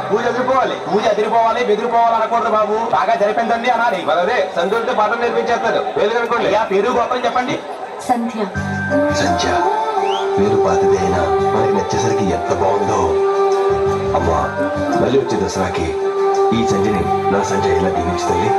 పూజ ఎదిరిపోవాలి, పూజ ఎదిరిపోవాలి, బెదిరిపోవాలి అనకూడదు బాబు. బాగా జరిపిందండి అనాలి. అదే సంతులతో పాఠం నేర్పించేస్తారు. పేరు కనుకోండి. పేరు గొప్పని చెప్పండి. సంధ్య. సంధ్య పేరు పాతది అయినా మనకి నచ్చేసరికి ఎంత బాగుందో. అమ్మా, మళ్ళీ వచ్చే దసరాకి ఈ సంధ్యని నా సంధ్య ఇలా దీవించుతుంది.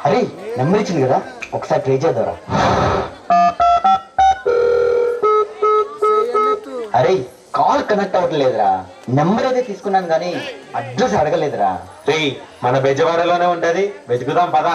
అరే నెంబర్ ఇచ్చింది కదా, ఒకసారి ట్రై చేద్దారా. అరే కాల్ కనెక్ట్ అవ్వట్లేదురా. నెంబర్ అయితే తీసుకున్నాను కానీ అడ్రస్ అడగలేదురా. రే మన బెజవాడలోనే ఉంటది, వెతుకుదాం పదా.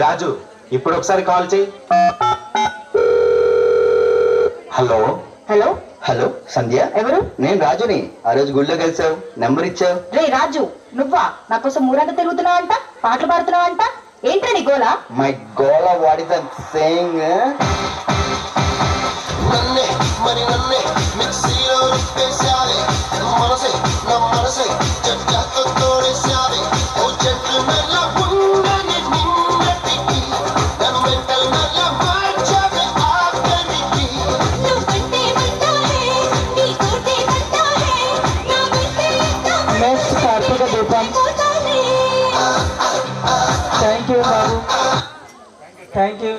రాజు ఇప్పుడు ఒకసారి కాల్ చేయి. హలో హలో హలో సంధ్య, ఎవరు? నేను రాజుని. ఆ రోజు గుళ్ళో కలిసావు, నెంబర్ ఇచ్చావు. రే రాజు, నువ్వా నా కోసం ఊరంతా తిరుగుతున్నావు అంట, పాటలు పాడుతున్నావు అంట, ఏంట్రా నీ గోలా? మై గోళ వాట్ ఇస్ దట్ సేయింగ్? నన్నే మరి నన్నే మిక్సీలో రుప్పేశావే, మనసే నా మనసే జట్లతో తోడేశావే. ఓ చెట్లు నల్ల ఉండని నిన్నటికి నన్ను మెంటల్ నల్ల మార్చావే ఆఖరికి. నువ్వంటే మంటాలే, నీ కోటే మంటాలే, నా వెంటే నెక్స్ట్ కార్తీక దీపం. Thank you Babu, thank you.